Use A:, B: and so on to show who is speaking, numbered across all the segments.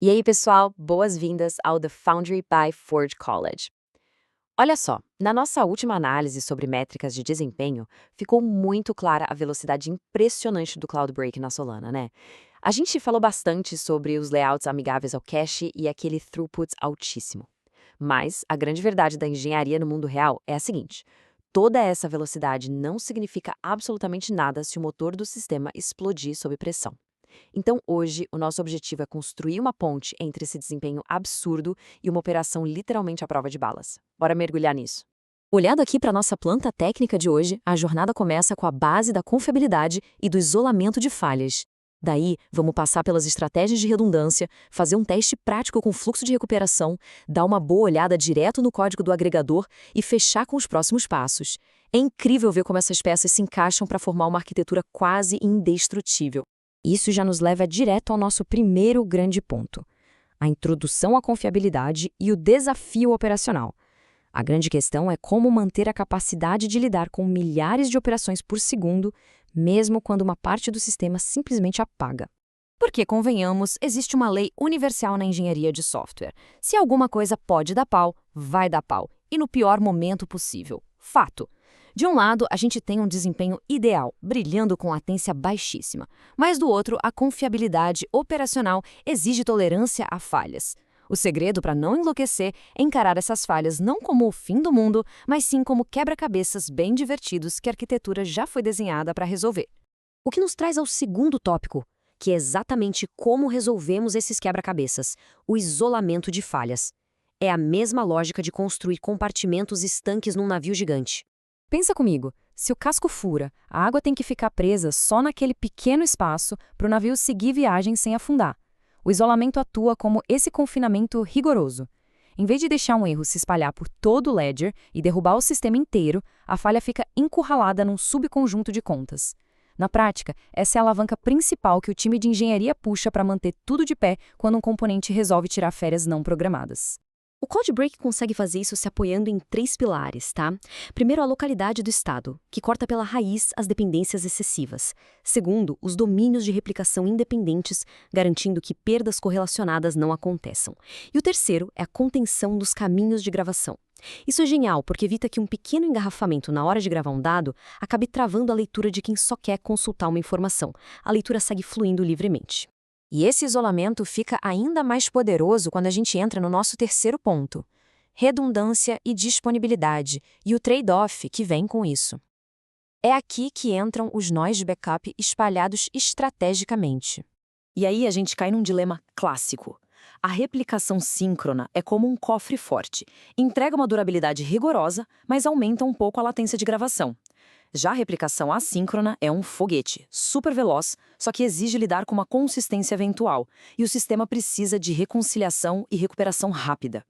A: E aí, pessoal, boas-vindas ao The Foundry by Ford College. Olha só, na nossa última análise sobre métricas de desempenho, ficou muito clara a velocidade impressionante do Cloudbreak na Solana, né? A gente falou bastante sobre os layouts amigáveis ao cache e aquele throughput altíssimo. Mas a grande verdade da engenharia no mundo real é a seguinte: toda essa velocidade não significa absolutamente nada se o motor do sistema explodir sob pressão. Então, hoje, o nosso objetivo é construir uma ponte entre esse desempenho absurdo e uma operação literalmente à prova de balas. Bora mergulhar nisso. Olhando aqui para a nossa planta técnica de hoje, a jornada começa com a base da confiabilidade e do isolamento de falhas. Daí, vamos passar pelas estratégias de redundância, fazer um teste prático com fluxo de recuperação, dar uma boa olhada direto no código do agregador e fechar com os próximos passos. É incrível ver como essas peças se encaixam para formar uma arquitetura quase indestrutível. Isso já nos leva direto ao nosso primeiro grande ponto: a introdução à confiabilidade e o desafio operacional. A grande questão é como manter a capacidade de lidar com milhares de operações por segundo, mesmo quando uma parte do sistema simplesmente apaga. Porque, convenhamos, existe uma lei universal na engenharia de software. Se alguma coisa pode dar pau, vai dar pau, e no pior momento possível. Fato. De um lado, a gente tem um desempenho ideal, brilhando com latência baixíssima. Mas do outro, a confiabilidade operacional exige tolerância a falhas. O segredo para não enlouquecer é encarar essas falhas não como o fim do mundo, mas sim como quebra-cabeças bem divertidos que a arquitetura já foi desenhada para resolver. O que nos traz ao segundo tópico, que é exatamente como resolvemos esses quebra-cabeças: o isolamento de falhas. É a mesma lógica de construir compartimentos estanques num navio gigante. Pensa comigo, se o casco fura, a água tem que ficar presa só naquele pequeno espaço para o navio seguir viagem sem afundar. O isolamento atua como esse confinamento rigoroso. Em vez de deixar um erro se espalhar por todo o ledger e derrubar o sistema inteiro, a falha fica encurralada num subconjunto de contas. Na prática, essa é a alavanca principal que o time de engenharia puxa para manter tudo de pé quando um componente resolve tirar férias não programadas. O Codebreak consegue fazer isso se apoiando em 3 pilares, tá? Primeiro, a localidade do estado, que corta pela raiz as dependências excessivas. Segundo, os domínios de replicação independentes, garantindo que perdas correlacionadas não aconteçam. E o terceiro é a contenção dos caminhos de gravação. Isso é genial, porque evita que um pequeno engarrafamento na hora de gravar um dado acabe travando a leitura de quem só quer consultar uma informação. A leitura segue fluindo livremente. E esse isolamento fica ainda mais poderoso quando a gente entra no nosso terceiro ponto: redundância e disponibilidade, e o trade-off que vem com isso. É aqui que entram os nós de backup espalhados estrategicamente. E aí a gente cai num dilema clássico. A replicação síncrona é como um cofre forte. Entrega uma durabilidade rigorosa, mas aumenta um pouco a latência de gravação. Já a replicação assíncrona é um foguete, super veloz, só que exige lidar com uma consistência eventual, e o sistema precisa de reconciliação e recuperação rápida.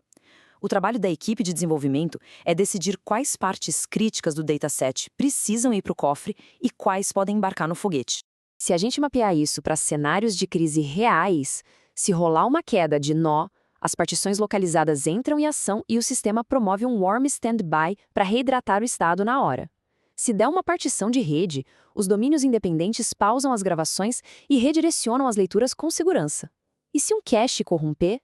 A: O trabalho da equipe de desenvolvimento é decidir quais partes críticas do dataset precisam ir para o cofre e quais podem embarcar no foguete. Se a gente mapear isso para cenários de crise reais, se rolar uma queda de nó, as partições localizadas entram em ação e o sistema promove um warm standby para reidratar o estado na hora. Se der uma partição de rede, os domínios independentes pausam as gravações e redirecionam as leituras com segurança. E se um cache corromper?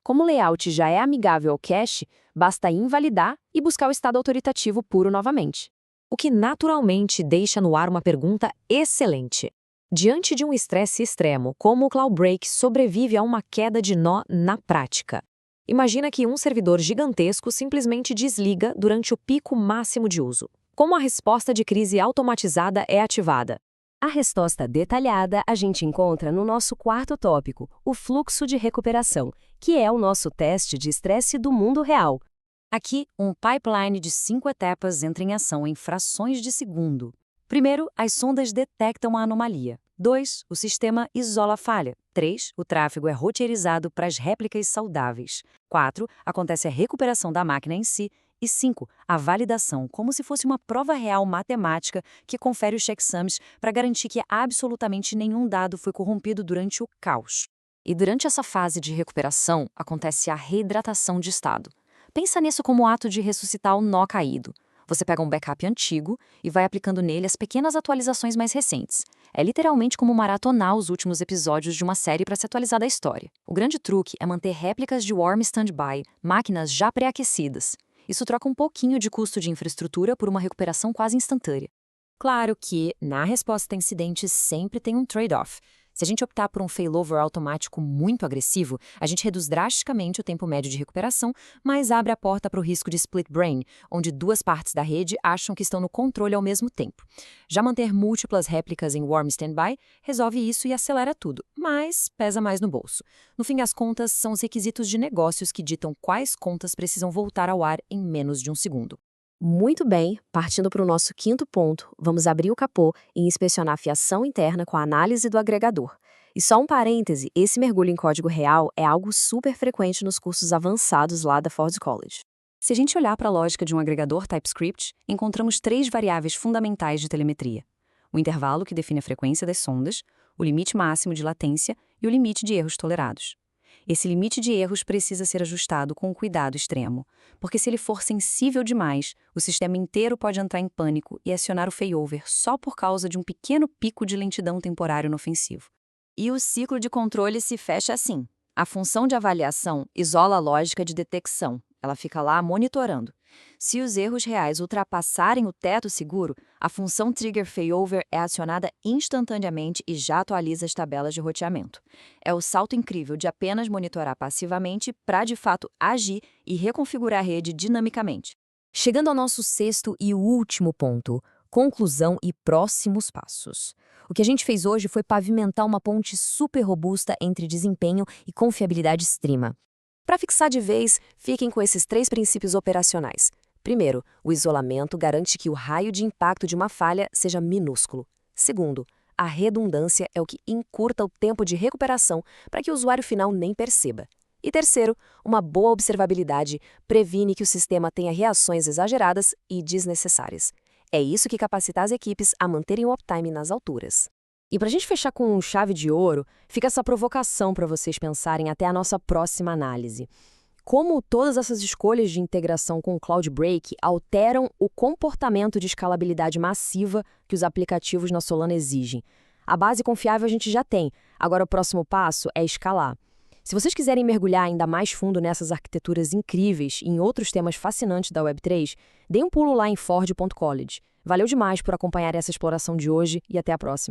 A: Como o layout já é amigável ao cache, basta invalidar e buscar o estado autoritativo puro novamente. O que naturalmente deixa no ar uma pergunta excelente. Diante de um estresse extremo, como o Cloudbreak sobrevive a uma queda de nó na prática? Imagina que um servidor gigantesco simplesmente desliga durante o pico máximo de uso. Como a resposta de crise automatizada é ativada? A resposta detalhada a gente encontra no nosso quarto tópico, o fluxo de recuperação, que é o nosso teste de estresse do mundo real. Aqui, um pipeline de 5 etapas entra em ação em frações de segundo. Primeiro, as sondas detectam a anomalia. 2, o sistema isola a falha. 3, o tráfego é roteirizado para as réplicas saudáveis. 4, acontece a recuperação da máquina em si. E 5, a validação, como se fosse uma prova real matemática que confere os checksums para garantir que absolutamente nenhum dado foi corrompido durante o caos. E durante essa fase de recuperação, acontece a reidratação de estado. Pensa nisso como o ato de ressuscitar o nó caído. Você pega um backup antigo e vai aplicando nele as pequenas atualizações mais recentes.
B: É literalmente como maratonar os últimos episódios de uma série para se atualizar da história. O grande truque é manter réplicas de Warm Standby, máquinas já pré-aquecidas. Isso troca um pouquinho de custo de infraestrutura por uma recuperação quase instantânea.
A: Claro que, na resposta a incidentes, sempre tem um trade-off. Se a gente optar por um failover automático muito agressivo, a gente reduz drasticamente o tempo médio de recuperação, mas abre a porta para o risco de split brain, onde duas partes da rede acham que estão no controle ao mesmo tempo. Já manter múltiplas réplicas em warm standby resolve isso e acelera tudo, mas pesa mais no bolso. No fim das contas, são os requisitos de negócios que ditam quais contas precisam voltar ao ar em menos de um segundo. Muito bem, partindo para o nosso quinto ponto, vamos abrir o capô e inspecionar a fiação interna com a análise do agregador. E só um parêntese, esse mergulho em código real é algo super frequente nos cursos avançados lá da Ford College.
B: Se a gente olhar para a lógica de um agregador TypeScript, encontramos 3 variáveis fundamentais de telemetria: o intervalo, que define a frequência das sondas, o limite máximo de latência e o limite de erros tolerados. Esse limite de erros precisa ser ajustado com cuidado extremo, porque se ele for sensível demais, o sistema inteiro pode entrar em pânico e acionar o failover só por causa de um pequeno pico de lentidão temporário no ofensivo.
A: E o ciclo de controle se fecha assim. A função de avaliação isola a lógica de detecção. Ela fica lá monitorando. Se os erros reais ultrapassarem o teto seguro, a função trigger failover é acionada instantaneamente e já atualiza as tabelas de roteamento. É o salto incrível de apenas monitorar passivamente para, de fato, agir e reconfigurar a rede dinamicamente. Chegando ao nosso sexto e último ponto, conclusão e próximos passos. O que a gente fez hoje foi pavimentar uma ponte super robusta entre desempenho e confiabilidade extrema. Para fixar de vez, fiquem com esses 3 princípios operacionais. Primeiro, o isolamento garante que o raio de impacto de uma falha seja minúsculo. Segundo, a redundância é o que encurta o tempo de recuperação para que o usuário final nem perceba. E terceiro, uma boa observabilidade previne que o sistema tenha reações exageradas e desnecessárias. É isso que capacita as equipes a manterem o uptime nas alturas. E para a gente fechar com chave de ouro, fica essa provocação para vocês pensarem até a nossa próxima análise. Como todas essas escolhas de integração com o Cloudbreak alteram o comportamento de escalabilidade massiva que os aplicativos na Solana exigem? A base confiável a gente já tem, agora o próximo passo é escalar. Se vocês quiserem mergulhar ainda mais fundo nessas arquiteturas incríveis e em outros temas fascinantes da Web3, deem um pulo lá em Ford.college. Valeu demais por acompanhar essa exploração de hoje e até a próxima.